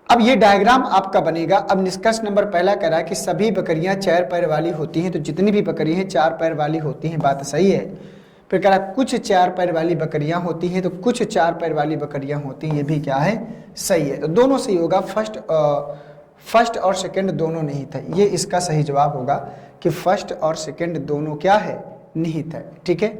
अब ये डायग्राम आपका बनेगा। अब निष्कर्ष नंबर पहला कह रहा है कि सभी बकरियां 4 पैर वाली होती हैं, तो जितनी भी बकरी हैं 4 पैर वाली होती हैं, बात सही है। फिर कह रहा है कुछ 4 पैर वाली बकरियां होती हैं, तो कुछ 4 पैर वाली बकरियां होती हैं, ये भी क्या है, सही है। तो दोनों सही होगा, फर्स्ट और सेकंड दोनों निहित है। ये इसका सही जवाब होगा कि फर्स्ट और सेकंड दोनों क्या है, निहित है, ठीक है।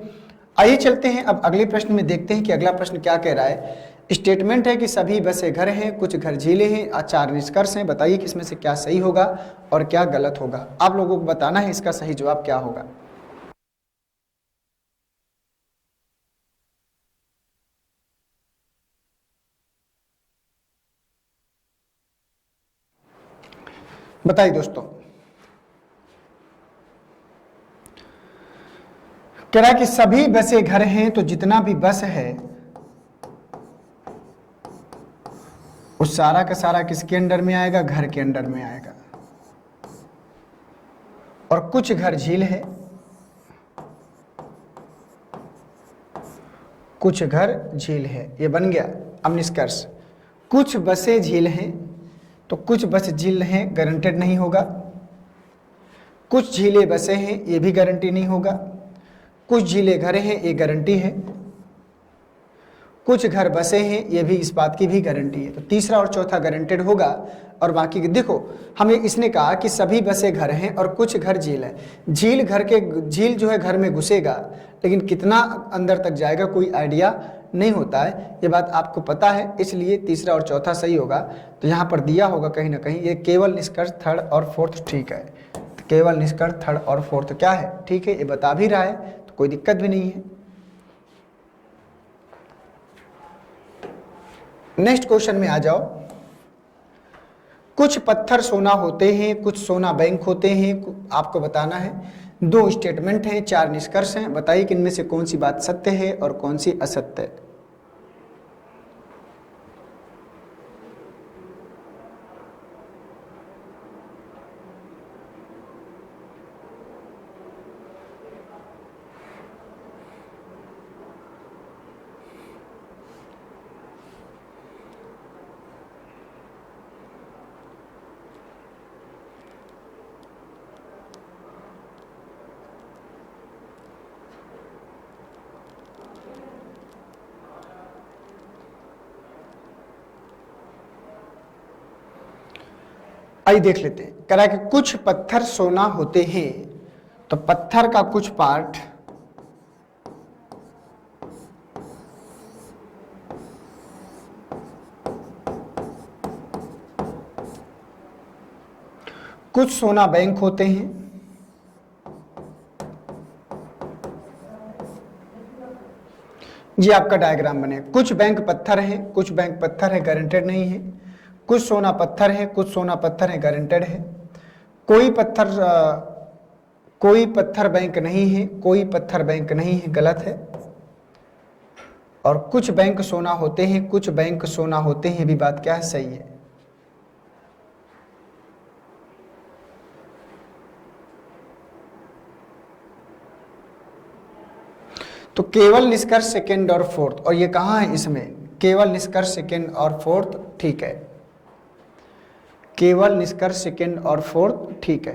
आइए चलते हैं अब अगले प्रश्न में, देखते हैं कि अगला प्रश्न क्या कह रहा है। स्टेटमेंट है कि सभी बसे घर हैं, कुछ घर झीलें हैं, 4 निष्कर्ष हैं। बताइए कि इसमें से क्या सही होगा और क्या गलत होगा। आप लोगों को बताना है इसका सही जवाब क्या होगा। बताइए दोस्तों। कह रहा है कि सभी बसें घर हैं, तो जितना भी बस है उस सारा का सारा किसके अंडर में आएगा, घर के अंडर में आएगा। और कुछ घर झील है, कुछ घर झील है, ये बन गया। अब निष्कर्ष, कुछ बसें झील हैं, तो कुछ बस झील हैं, गारंटेड नहीं होगा। कुछ झीलें बसें हैं, ये भी गारंटी नहीं होगा। कुछ झीलें घर हैं, ये गारंटी है। कुछ घर बसे हैं, ये भी इस बात की भी गारंटी है। तो तीसरा और चौथा गारंटेड होगा। और बाकी देखो, हमें इसने कहा कि सभी बसे घर हैं और कुछ घर झील है। झील जो है घर में घुसेगा, लेकिन कितना अंदर तक जाएगा कोई आइडिया नहीं होता है, ये बात आपको पता है, इसलिए तीसरा और चौथा सही होगा। तो यहाँ पर दिया होगा कहीं ना कहीं ये केवल निष्कर्ष थर्ड और फोर्थ ठीक है। तो केवल निष्कर्ष थर्ड और फोर्थ क्या है, ठीक है, ये बता भी रहा है, तो कोई दिक्कत भी नहीं है। नेक्स्ट क्वेश्चन में आ जाओ। कुछ पत्थर सोना होते हैं, कुछ सोना बैंक होते हैं, आपको बताना है। 2 स्टेटमेंट हैं, 4 निष्कर्ष हैं, बताइए कि इनमें से कौन सी बात सत्य है और कौन सी असत्य है। आइए देख लेते हैं। कह रहा है कि कुछ पत्थर सोना होते हैं, तो पत्थर का कुछ पार्ट कुछ सोना बैंक होते हैं। ये आपका डायग्राम बने, कुछ बैंक पत्थर है, कुछ बैंक पत्थर है, गारंटेड नहीं है। कुछ सोना पत्थर है, कुछ सोना पत्थर है, गारंटेड है। कोई पत्थर बैंक नहीं है, कोई पत्थर बैंक नहीं है, गलत है। और कुछ बैंक सोना होते हैं, कुछ बैंक सोना होते हैं, भी बात क्या है, सही है। तो केवल निष्कर्ष सेकंड और फोर्थ, और ये कहाँ है इसमें, केवल निष्कर्ष सेकंड और फोर्थ ठीक है। केवल निष्कर्ष सेकंड और फोर्थ ठीक है।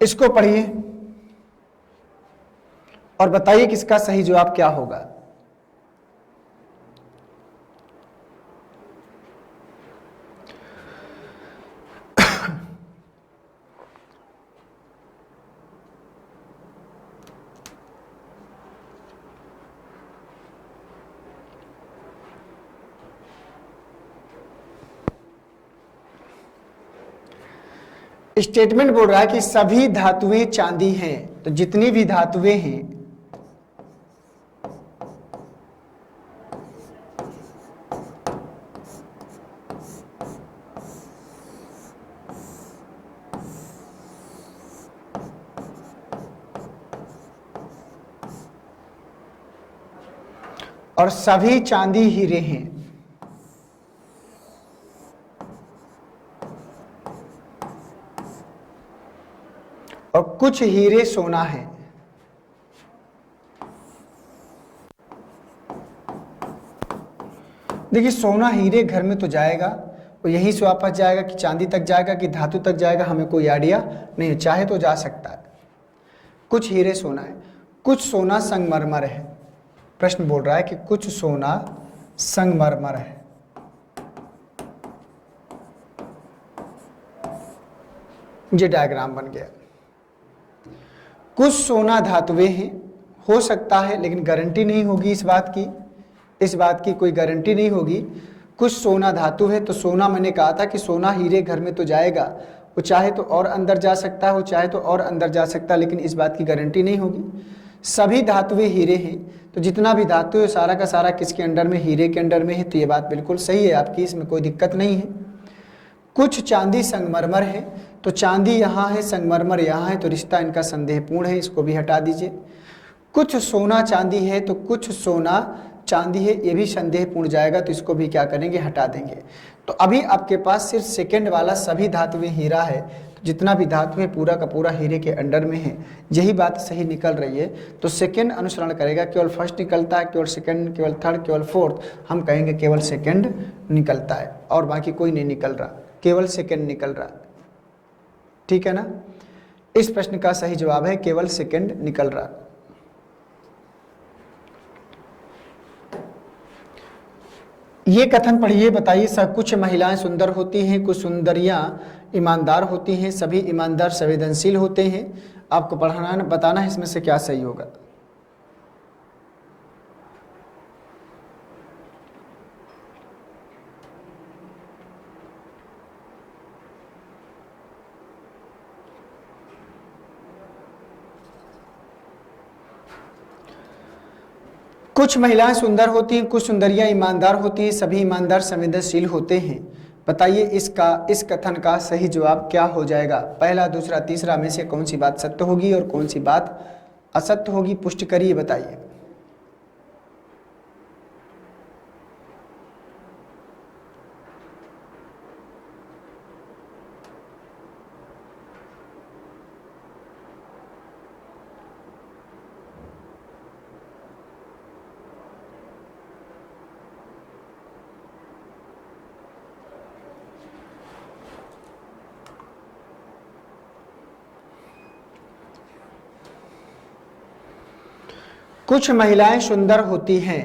इसको पढ़िए और बताइए कि इसका सही जवाब क्या होगा। स्टेटमेंट बोल रहा है कि सभी धातुएं चांदी हैं, तो जितनी भी धातुएं हैं और सभी चांदी हीरे हैं। और कुछ हीरे सोना है। देखिए, सोना हीरे घर में तो जाएगा, और यहीं से वापस जाएगा कि चांदी तक जाएगा कि धातु तक जाएगा, हमें कोई आइडिया नहीं, चाहे तो जा सकता है। कुछ हीरे सोना है, कुछ सोना संगमरमर है। प्रश्न बोल रहा है कि कुछ सोना संगमरमर है। ये डायग्राम बन गया। कुछ सोना धातुएं हैं, हो सकता है, लेकिन गारंटी नहीं होगी इस बात की कोई गारंटी नहीं होगी। कुछ सोना धातु है, तो सोना मैंने कहा था कि सोना हीरे घर में तो जाएगा, वो चाहे तो और अंदर जा सकता है, वो चाहे तो और अंदर जा सकता है, लेकिन इस बात की गारंटी नहीं होगी। सभी धातुएं हीरे हैं, तो जितना भी धातु है सारा का सारा किसके अंडर में, हीरे के अंडर में है। तो ये बात बिल्कुल सही है आपकी, इसमें कोई दिक्कत नहीं है। कुछ चांदी संगमरमर है, तो चांदी यहाँ है, संगमरमर यहाँ है, तो रिश्ता इनका संदेहपूर्ण है, इसको भी हटा दीजिए। कुछ सोना चांदी है, तो कुछ सोना चांदी है, ये भी संदेहपूर्ण जाएगा, तो इसको भी क्या करेंगे, हटा देंगे। तो अभी आपके पास सिर्फ सेकंड वाला सभी धातुएं हीरा है, तो जितना भी धातु है पूरा का पूरा हीरे के अंडर में है, यही बात सही निकल रही है। तो सेकंड अनुसरण करेगा, केवल फर्स्ट निकलता है, केवल सेकंड, केवल थर्ड, केवल फोर्थ, हम कहेंगे केवल सेकंड निकलता है, और बाकी कोई नहीं निकल रहा, केवल सेकंड निकल रहा। ठीक है ना। इस प्रश्न का सही जवाब है केवल सेकंड निकल रहा। ये कथन पढ़िए, बताइए। सब कुछ महिलाएं सुंदर होती हैं, कुछ सुंदरियां ईमानदार होती हैं, सभी ईमानदार संवेदनशील होते हैं। आपको पढ़ाना बताना है इसमें से क्या सही होगा। कुछ महिलाएं सुंदर होती हैं, कुछ सुंदरियां ईमानदार होती हैं, सभी ईमानदार संवेदनशील होते हैं। बताइए इस कथन का सही जवाब क्या हो जाएगा। पहला, दूसरा, तीसरा में से कौन सी बात सत्य होगी और कौन सी बात असत्य होगी, पुष्टि करिए, बताइए। कुछ महिलाएं सुंदर होती हैं,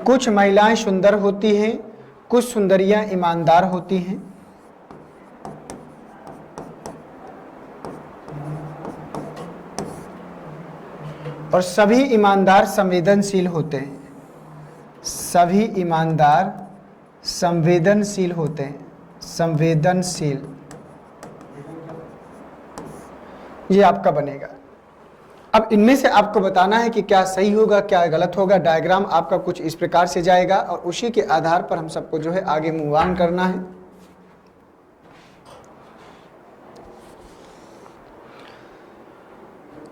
कुछ महिलाएं सुंदर होती हैं, कुछ सुंदरियां ईमानदार होती हैं, और सभी ईमानदार संवेदनशील होते हैं। सभी ईमानदार संवेदनशील होते हैं, संवेदनशील, ये आपका बनेगा। अब इनमें से आपको बताना है कि क्या सही होगा क्या गलत होगा। डायग्राम आपका कुछ इस प्रकार से जाएगा और उसी के आधार पर हम सबको जो है आगे मूव ऑन करना है।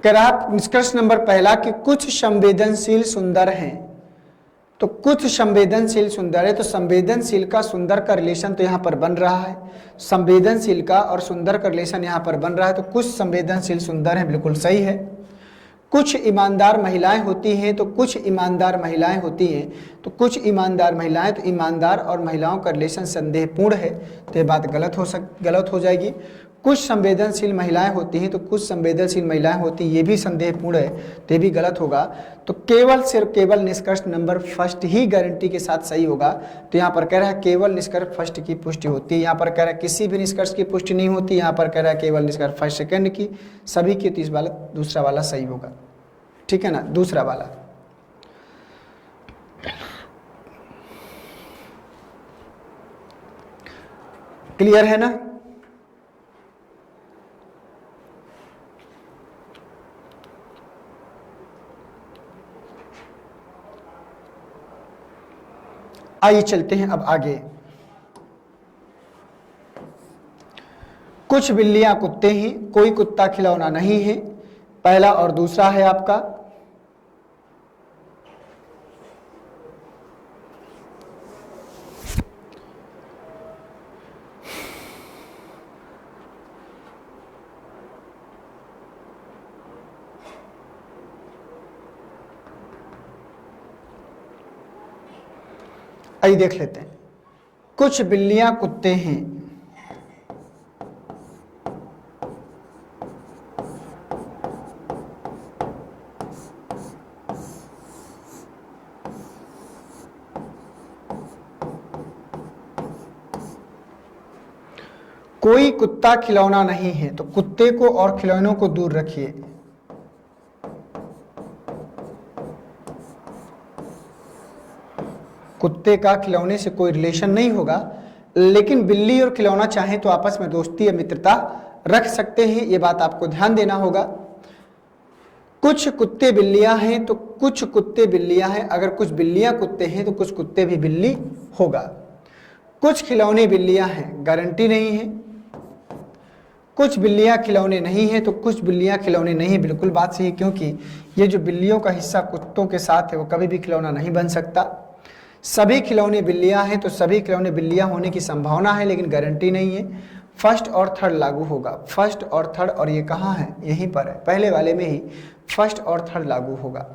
कह रहा निष्कर्ष नंबर पहला कि कुछ संवेदनशील सुंदर हैं। तो कुछ संवेदनशील सुंदर है, तो संवेदनशील का सुंदर का रिलेशन तो यहाँ पर बन रहा है। संवेदनशील का और सुंदर का रिलेशन यहाँ पर बन रहा है, तो कुछ संवेदनशील सुंदर है, बिल्कुल सही है। कुछ ईमानदार महिलाएं होती हैं, तो कुछ ईमानदार महिलाएं होती हैं, तो कुछ ईमानदार महिलाएं, तो ईमानदार और महिलाओं का रिलेशन संदेहपूर्ण है, तो ये बात गलत हो जाएगी। कुछ संवेदनशील महिलाएं होती हैं, तो कुछ संवेदनशील महिलाएं होती हैं, ये भी संदेहपूर्ण है, तो ये भी गलत होगा। तो केवल निष्कर्ष नंबर फर्स्ट ही गारंटी के साथ सही होगा। तो यहाँ पर कह रहा है केवल निष्कर्ष फर्स्ट की पुष्टि होती है, यहाँ पर कह रहा है किसी भी निष्कर्ष की पुष्टि नहीं होती, यहाँ पर कह रहा है केवल निष्कर्ष फर्स्ट सेकंड की, सभी की, तो इस वाला दूसरा वाला सही होगा। ठीक है ना, दूसरा वाला। क्लियर है ना। आइए चलते हैं अब आगे। कुछ बिल्लियां कुत्ते हैं, कोई कुत्ता खिलौना नहीं है। पहला और दूसरा है आपका। आइए देख लेते हैं। कुछ बिल्लियां कुत्ते हैं, कोई कुत्ता खिलौना नहीं है। तो कुत्ते को और खिलौनों को दूर रखिए। कुत्ते का खिलौने से कोई रिलेशन नहीं होगा, लेकिन बिल्ली और खिलौना चाहें तो आपस में दोस्ती या मित्रता रख सकते हैं, ये बात आपको ध्यान देना होगा। कुछ कुत्ते बिल्लियां हैं, तो कुछ कुत्ते बिल्लियां हैं। अगर कुछ बिल्लियां कुत्ते हैं तो कुछ कुत्ते भी बिल्ली होगा। कुछ खिलौने बिल्लियां हैं, गारंटी नहीं है। कुछ बिल्लियां खिलौने नहीं है, तो कुछ बिल्लियां खिलौने नहीं है, बिल्कुल बात सही है, क्योंकि ये जो बिल्लियों का हिस्सा कुत्तों के साथ है वो कभी भी खिलौना नहीं बन सकता। सभी खिलौने बिल्लियां हैं, तो सभी खिलौने बिल्लियां होने की संभावना है, लेकिन गारंटी नहीं है। फर्स्ट और थर्ड लागू होगा, फर्स्ट और थर्ड, और ये कहाँ है, यहीं पर है, पहले वाले में ही फर्स्ट और थर्ड लागू होगा।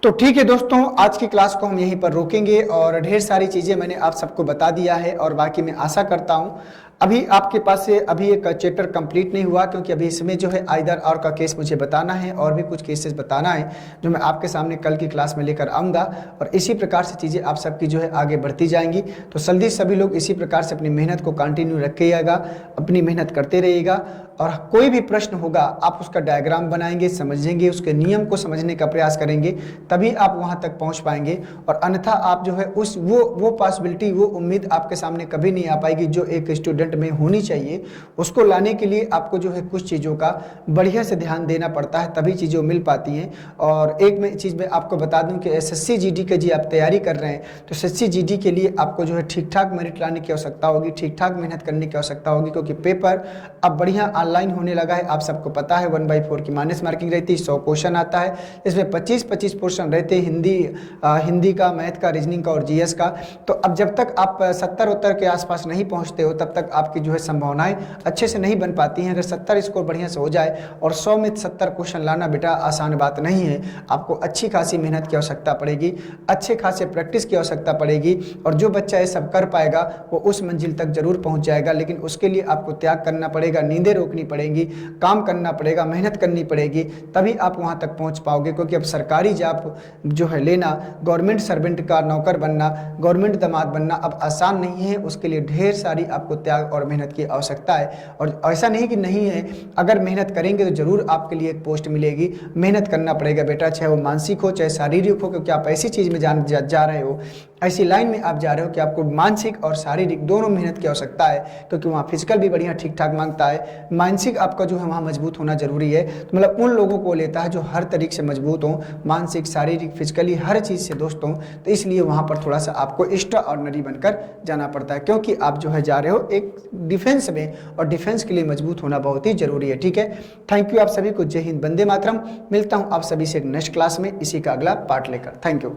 तो ठीक है दोस्तों, आज की क्लास को हम यहीं पर रोकेंगे और ढेर सारी चीज़ें मैंने आप सबको बता दिया है और बाकी मैं आशा करता हूँ अभी आपके पास से अभी एक चैप्टर कंप्लीट नहीं हुआ, क्योंकि अभी इसमें जो है आइदर और का केस मुझे बताना है और भी कुछ केसेस बताना है जो मैं आपके सामने कल की क्लास में लेकर आऊँगा, और इसी प्रकार से चीज़ें आप सबकी जो है आगे बढ़ती जाएंगी। तो जल्दी सभी लोग इसी प्रकार से अपनी मेहनत को कंटिन्यू रखिएगा, अपनी मेहनत करते रहिएगा, और कोई भी प्रश्न होगा आप उसका डायग्राम बनाएंगे, समझेंगे, उसके नियम को समझने का प्रयास करेंगे, तभी आप वहाँ तक पहुँच पाएंगे। और अन्यथा आप जो है उस वो पॉसिबिलिटी, वो उम्मीद आपके सामने कभी नहीं आ पाएगी जो एक स्टूडेंट में होनी चाहिए। उसको लाने के लिए आपको जो है कुछ चीज़ों का बढ़िया से ध्यान देना पड़ता है, तभी चीज़ें मिल पाती हैं। और एक चीज़ मैं आपको बता दूं कि एसएससी जीडी के जी आप तैयारी कर रहे हैं तो एसएससी जीडी के लिए आपको जो है ठीक ठाक मेरिट लाने की आवश्यकता होगी, ठीक ठाक मेहनत करने की आवश्यकता होगी, क्योंकि पेपर अब बढ़िया ऑनलाइन होने लगा है। आप सबको पता है 1/4 की माइनस मार्किंग रहती है, 100 क्वेश्चन आता है, इसमें 25-25 पोर्शन रहते हैं, हिंदी का, मैथ का, रीजनिंग का और जीएस का। तो अब जब तक आप 70 के आसपास नहीं पहुंचते हो तब तक आपकी जो है संभावनाएं अच्छे से नहीं बन पाती हैं। अगर 70 स्कोर बढ़िया से हो जाए, और 100 में 70 क्वेश्चन लाना बेटा आसान बात नहीं है, आपको अच्छी खासी मेहनत की आवश्यकता पड़ेगी, अच्छे खासे प्रैक्टिस की आवश्यकता पड़ेगी, और जो बच्चा ये सब कर पाएगा वो उस मंजिल तक जरूर पहुंच जाएगा। लेकिन उसके लिए आपको त्याग करना पड़ेगा, नींदें रोकनी पड़ेंगी, काम करना पड़ेगा, मेहनत करनी पड़ेगी, तभी आप वहां तक पहुंच पाओगे। क्योंकि अब सरकारी जॉब जो है लेना, गवर्नमेंट सर्वेंट का नौकर बनना, गवर्नमेंट दामाद बनना अब आसान नहीं है, उसके लिए ढेर सारी आपको त्याग और मेहनत की आवश्यकता है। और ऐसा नहीं कि नहीं है, अगर मेहनत करेंगे तो जरूर आपके लिए एक पोस्ट मिलेगी। मेहनत करना पड़ेगा बेटा, चाहे वो मानसिक हो चाहे शारीरिक हो, क्योंकि आप ऐसी चीज़ में जा रहे हो, ऐसी लाइन में आप जा रहे हो कि आपको मानसिक और शारीरिक दोनों मेहनत की आवश्यकता है। क्योंकि वहाँ फिजिकल भी बढ़िया ठीक ठाक मांगता है, मानसिक आपका जो है वहाँ मजबूत होना जरूरी है। तो मतलब उन लोगों को लेता है जो हर तरीके से मजबूत हो, मानसिक, शारीरिक, फिजिकली, हर चीज़ से दोस्तों। तो इसलिए वहाँ पर थोड़ा सा आपको एक्स्ट्रा ऑर्डिनरी बनकर जाना पड़ता है, क्योंकि आप जो है जा रहे हो एक डिफेंस में, और डिफेंस के लिए मजबूत होना बहुत ही जरूरी है। ठीक है, थैंक यू आप सभी को। जय हिंद, वंदे मातरम। मिलता हूँ आप सभी से नेक्स्ट क्लास में इसी का अगला पार्ट लेकर। Thank you.